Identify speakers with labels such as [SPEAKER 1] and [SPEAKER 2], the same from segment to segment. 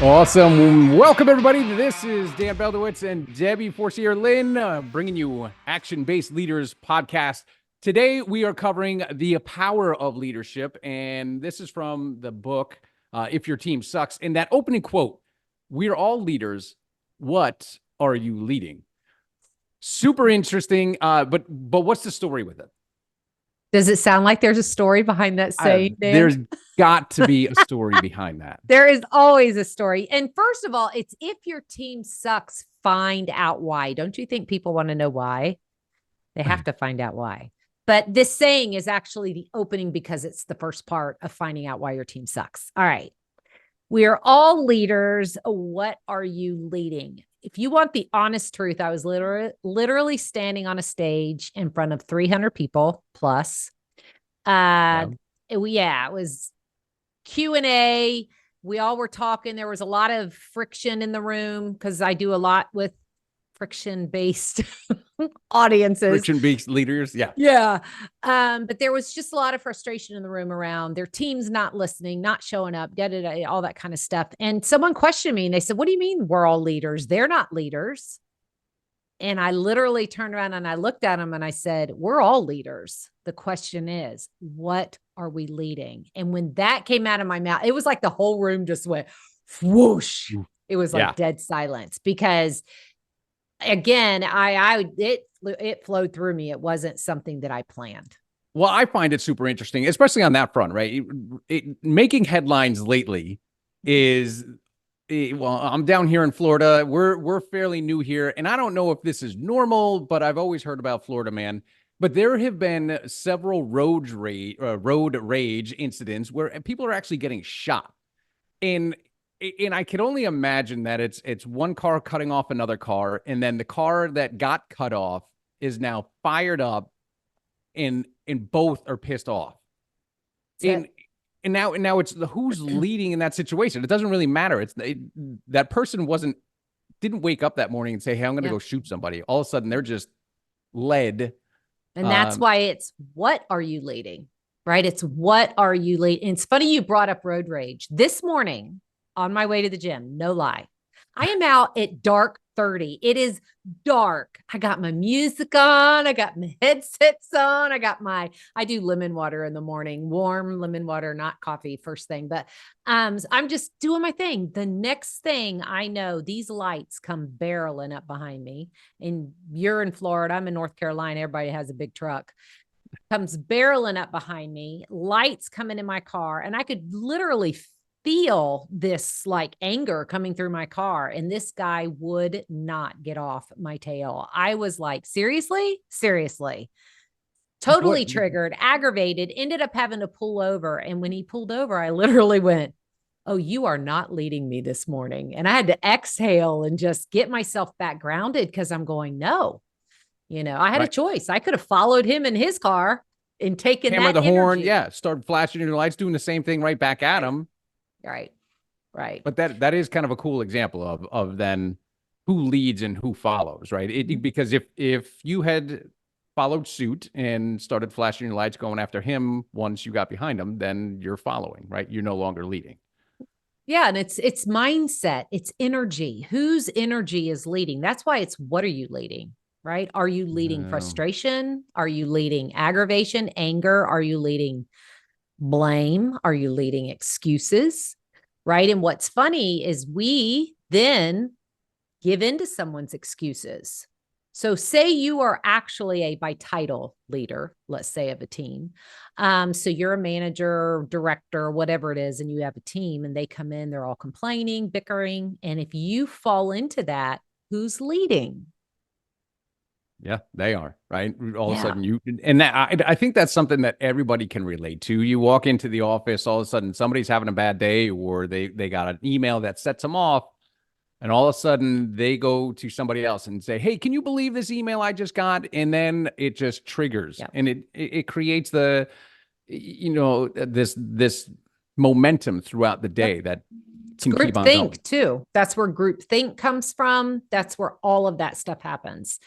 [SPEAKER 1] Awesome. Welcome, everybody. This is Dan Beldowitz and Debbie Forcier-Lynn, bringing you Action-Based Leaders podcast. Today, we are covering the power of leadership, and this is from the book, If Your Team Sucks. In that opening quote, "We're all leaders. What are you leading?" Super interesting, but what's the story with it?
[SPEAKER 2] Does it sound like there's a story behind that saying, Dan?
[SPEAKER 1] There's got to be a story behind that.
[SPEAKER 2] There is always a story. And first of all, it's if your team sucks, find out why. Don't you think people want to know why? They have to find out why. But this saying is actually the opening because it's the first part of finding out why your team sucks. All right. We are all leaders. What are you leading? If you want the honest truth, I was literally standing on a stage in front of 300 people plus. It was Q&A. We all were talking. There was a lot of friction in the room because I do a lot with friction-based audiences.
[SPEAKER 1] Friction-based leaders, yeah.
[SPEAKER 2] Yeah. But there was just a lot of frustration in the room around their teams not listening, not showing up, all that kind of stuff. And someone questioned me and they said, "What do you mean we're all leaders? They're not leaders." And I literally turned around and I looked at them and I said, "We're all leaders. The question is, what are we leading?" And when that came out of my mouth, it was like the whole room just went whoosh. It was like dead silence because again, it flowed through me. It wasn't something that I planned.
[SPEAKER 1] Well, I find it super interesting, especially on that front, right? Making headlines lately is, well, I'm down here in Florida. We're fairly new here, and I don't know if this is normal, but I've always heard about Florida man. But there have been several road rage incidents where people are actually getting shot, and I can only imagine that it's one car cutting off another car, and then the car that got cut off is now fired up, and both are pissed off. And now it's who's leading in that situation. It doesn't really matter. That person didn't wake up that morning and say, "Hey, I'm going to go shoot somebody." All of a sudden, they're just led.
[SPEAKER 2] And that's why it's what are you leading, right? It's what are you leading. It's funny you brought up road rage. This morning, on my way to the gym, no lie, I am out at dark 30. It is dark. I got my music on. I got my headsets on. I do lemon water in the morning, warm lemon water, not coffee first thing, but I'm just doing my thing. The next thing I know, these lights come barreling up behind me. And you're in Florida. I'm in North Carolina. Everybody has a big truck. Comes barreling up behind me, lights coming in my car, and I could literally feel this like anger coming through my car. And this guy would not get off my tail. I was like, seriously, totally triggered, aggravated, ended up having to pull over. And when he pulled over, I literally went, "Oh, you are not leading me this morning." And I had to exhale and just get myself back grounded because I'm going, no, I had a choice. I could have followed him in his car and taken
[SPEAKER 1] hammer
[SPEAKER 2] that
[SPEAKER 1] the horn.
[SPEAKER 2] energy.
[SPEAKER 1] Yeah. Start flashing your lights, doing the same thing right back at him.
[SPEAKER 2] Right.
[SPEAKER 1] But that is kind of a cool example of then who leads and who follows, right? Because if you had followed suit and started flashing your lights going after him once you got behind him, then you're following, right? You're no longer leading.
[SPEAKER 2] Yeah. And it's mindset, it's energy. Whose energy is leading? That's why it's what are you leading, right? Are you leading frustration? Are you leading aggravation, anger? Are you leading blame? Are you leading excuses? Right. And what's funny is we then give into someone's excuses. So say you are actually a by title leader, let's say of a team. So you're a manager, director, whatever it is, and you have a team and they come in, they're all complaining, bickering. And if you fall into that, who's leading?
[SPEAKER 1] Yeah, they are, right? All of a sudden and that I think that's something that everybody can relate to. You walk into the office, all of a sudden somebody's having a bad day, or they got an email that sets them off, and all of a sudden they go to somebody else and say, "Hey, can you believe this email I just got?" And then it just triggers, and it creates this momentum throughout the day that can keep on going.
[SPEAKER 2] Groupthink too. That's where groupthink comes from. That's where all of that stuff happens.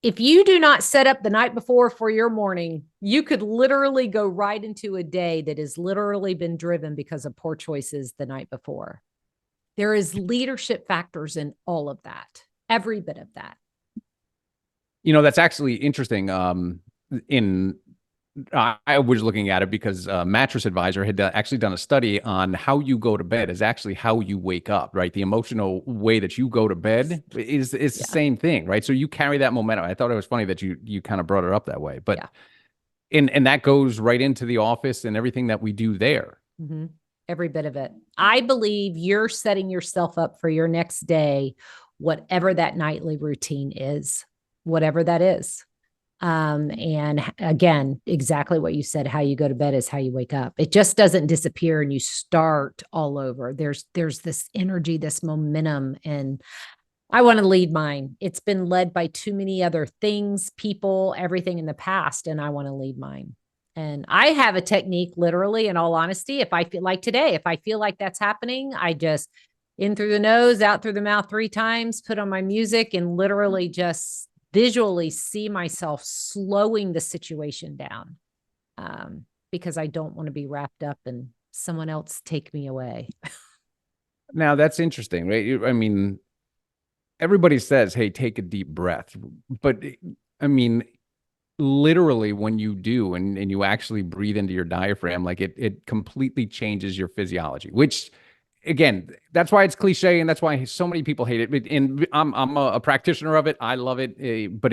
[SPEAKER 2] If you do not set up the night before for your morning, you could literally go right into a day that has literally been driven because of poor choices the night before. There is leadership factors in all of that, every bit of that.
[SPEAKER 1] That's actually interesting. I was looking at it because Mattress Advisor had actually done a study on how you go to bed is actually how you wake up, right? The emotional way that you go to bed is the same thing, right? So you carry that momentum. I thought it was funny that you kind of brought it up that way, but and that goes right into the office and everything that we do there.
[SPEAKER 2] Mm-hmm. Every bit of it. I believe you're setting yourself up for your next day, whatever that nightly routine is, whatever that is. And again, exactly what you said, how you go to bed is how you wake up. It just doesn't disappear and you start all over. There's this energy, this momentum, and I want to lead mine. It's been led by too many other things, people, everything in the past, and I want to lead mine. And I have a technique, literally, in all honesty. If I feel like today, if I feel like that's happening, I just in through the nose, out through the mouth 3 times, put on my music, and literally just visually see myself slowing the situation down, because I don't want to be wrapped up and someone else take me away.
[SPEAKER 1] Now that's interesting, right? I mean, everybody says, hey, take a deep breath. But I mean, literally when you do and you actually breathe into your diaphragm, like it completely changes your physiology, which again, that's why it's cliche and that's why so many people hate it. And I'm a practitioner of it. I love it. But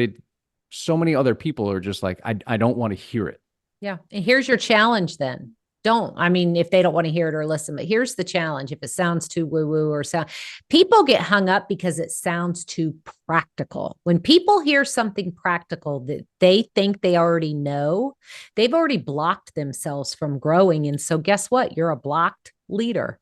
[SPEAKER 1] so many other people are just like, I don't want to hear it.
[SPEAKER 2] Yeah. And here's your challenge then. If they don't want to hear it or listen, but here's the challenge. If it sounds too woo-woo or people get hung up because it sounds too practical. When people hear something practical that they think they already know, they've already blocked themselves from growing. And so guess what? You're a blocked leader.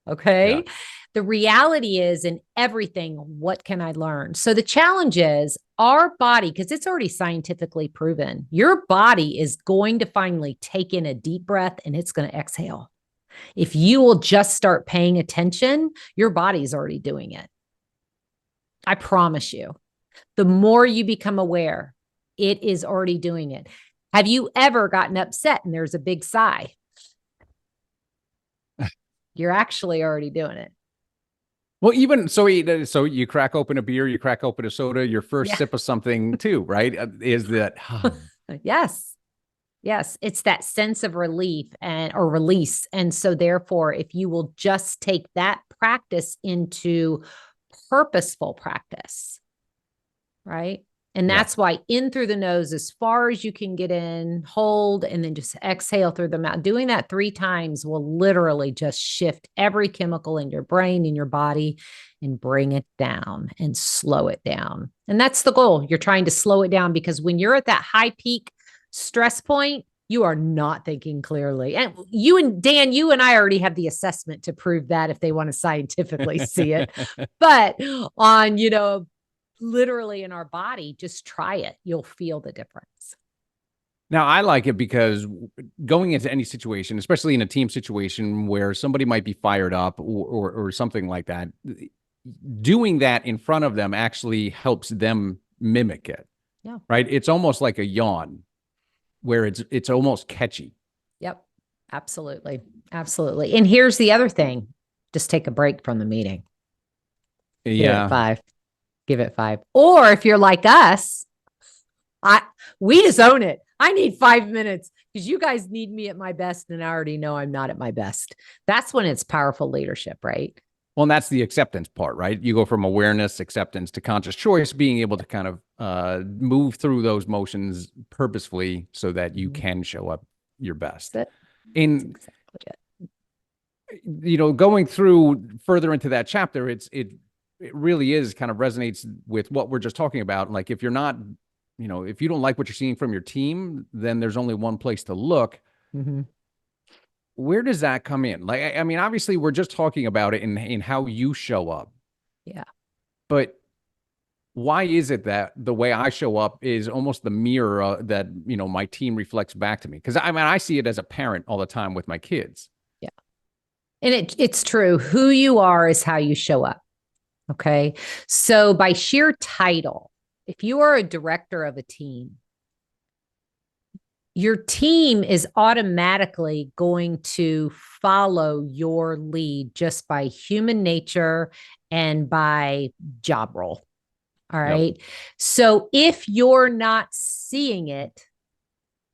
[SPEAKER 2] Okay. Yeah. The reality is in everything, what can I learn? So the challenge is our body, because it's already scientifically proven, your body is going to finally take in a deep breath and it's going to exhale. If you will just start paying attention, your body's already doing it. I promise you, the more you become aware, it is already doing it. Have you ever gotten upset and there's a big sigh? You're actually already doing it.
[SPEAKER 1] Well, even so you crack open a beer, you crack open a soda, your first sip of something too, right? Is that
[SPEAKER 2] Yes. It's that sense of relief or release. And so therefore, if you will just take that practice into purposeful practice, right? And that's why in through the nose, as far as you can get in, hold, and then just exhale through the mouth. Doing that 3 times will literally just shift every chemical in your brain, in your body, and bring it down and slow it down. And that's the goal. You're trying to slow it down because when you're at that high peak stress point, you are not thinking clearly. And Dan, you and I already have the assessment to prove that if they want to scientifically see it. But on, literally in our body, just try it. You'll feel the difference.
[SPEAKER 1] Now, I like it because going into any situation, especially in a team situation where somebody might be fired up or something like that, doing that in front of them actually helps them mimic it.
[SPEAKER 2] Yeah.
[SPEAKER 1] Right? It's almost like a yawn where it's almost catchy.
[SPEAKER 2] Yep. Absolutely. Absolutely. And here's the other thing. Just take a break from the meeting.
[SPEAKER 1] Yeah.
[SPEAKER 2] Give it 5. Or if you're like us, we just own it. I need 5 minutes because you guys need me at my best. And I already know I'm not at my best. That's when it's powerful leadership, right?
[SPEAKER 1] Well, and that's the acceptance part, right? You go from awareness, acceptance to conscious choice, being able to kind of move through those motions purposefully so that you can show up your best. And, going through further into that chapter, it really is kind of resonates with what we're just talking about. Like if you're not, if you don't like what you're seeing from your team, then there's only one place to look.
[SPEAKER 2] Mm-hmm.
[SPEAKER 1] Where does that come in? Like, I mean, obviously we're just talking about it in how you show up.
[SPEAKER 2] Yeah.
[SPEAKER 1] But why is it that the way I show up is almost the mirror that, my team reflects back to me? Because I see it as a parent all the time with my kids.
[SPEAKER 2] Yeah. And it's true. Who you are is how you show up. Okay. So by sheer title, if you are a director of a team, your team is automatically going to follow your lead just by human nature and by job role. All right. Yep. So if you're not seeing it,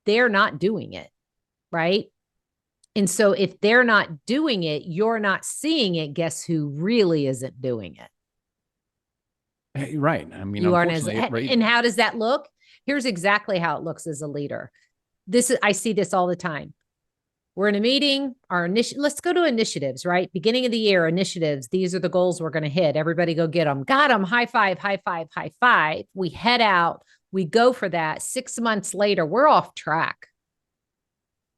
[SPEAKER 2] they're not doing it. Right. And so if they're not doing it, you're not seeing it. Guess who really isn't doing
[SPEAKER 1] it? Right. I mean,
[SPEAKER 2] you aren't as, right. And how does that look? Here's exactly how it looks as a leader. I see this all the time. We're in a meeting, let's go to initiatives, right? Beginning of the year, initiatives. These are the goals we're going to hit. Everybody go get them. Got them. High five, high five, high five. We head out. We go for that. 6 months later, we're off track.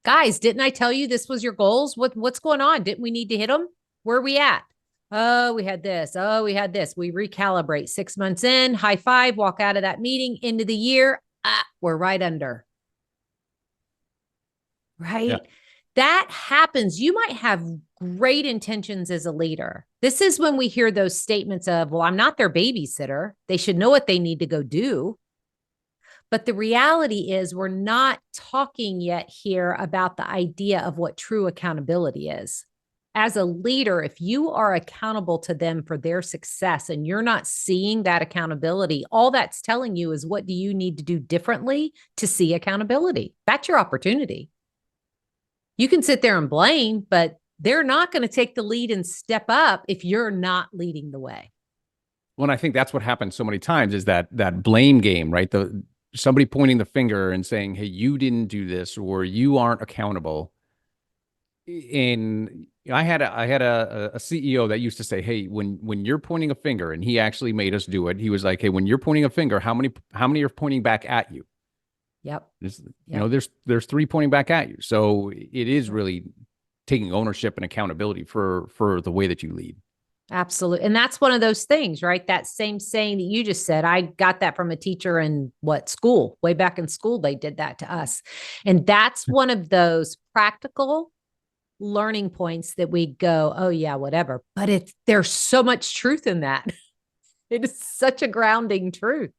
[SPEAKER 2] Guys, didn't I tell you this was your goals? What's going on? Didn't we need to hit them? Where are we at? Oh, we had this. Oh, we had this. We recalibrate 6 months in, high five, walk out of that meeting, into the year. We're right under. Right? Yeah. That happens. You might have great intentions as a leader. This is when we hear those statements of, well, I'm not their babysitter. They should know what they need to go do. But the reality is we're not talking yet here about the idea of what true accountability is. As a leader, if you are accountable to them for their success and you're not seeing that accountability, all that's telling you is what do you need to do differently to see accountability? That's your opportunity. You can sit there and blame, but they're not going to take the lead and step up if you're not leading the way.
[SPEAKER 1] Well, I think that's what happens so many times is that blame game, right? Somebody pointing the finger and saying, hey, you didn't do this, or you aren't accountable. And I had a CEO that used to say, hey, when you're pointing a finger, and he actually made us do it. He was like, hey, when you're pointing a finger, how many are pointing back at you?
[SPEAKER 2] Yep.
[SPEAKER 1] You know, there's 3 pointing back at you. So it is really taking ownership and accountability for the way that you lead.
[SPEAKER 2] Absolutely. And that's one of those things, right? That same saying that you just said, I got that from a teacher in school, way back in school, they did that to us. And that's one of those practical learning points that we go, oh yeah, whatever. But there's so much truth in that. It is such a grounding truth.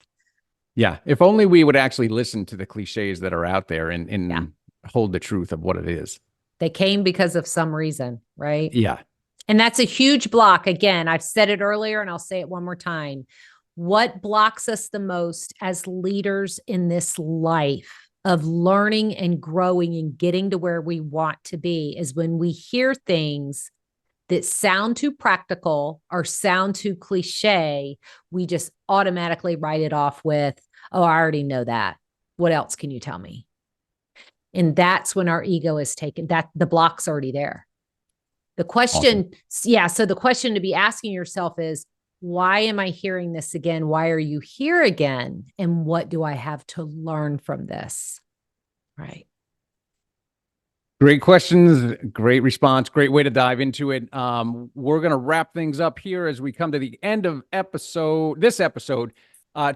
[SPEAKER 1] Yeah. If only we would actually listen to the cliches that are out there and hold the truth of what it is.
[SPEAKER 2] They came because of some reason, right?
[SPEAKER 1] Yeah.
[SPEAKER 2] And that's a huge block. Again, I've said it earlier and I'll say it one more time. What blocks us the most as leaders in this life of learning and growing and getting to where we want to be is when we hear things that sound too practical or sound too cliche, we just automatically write it off with, oh, I already know that. What else can you tell me? And that's when our ego is taken, that the block's already there. The question, awesome. So the question to be asking yourself is, why am I hearing this again? Why are you here again? And what do I have to learn from this? Right.
[SPEAKER 1] Great questions, great response, great way to dive into it. We're going to wrap things up here as we come to the end of this episode.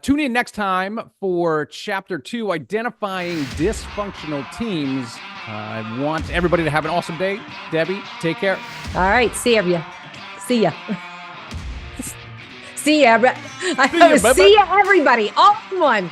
[SPEAKER 1] Tune in next time for Chapter 2, Identifying Dysfunctional Teams. I want everybody to have an awesome day. Debbie, take care.
[SPEAKER 2] All right. See ya. See ya. See ya, everybody. All in one.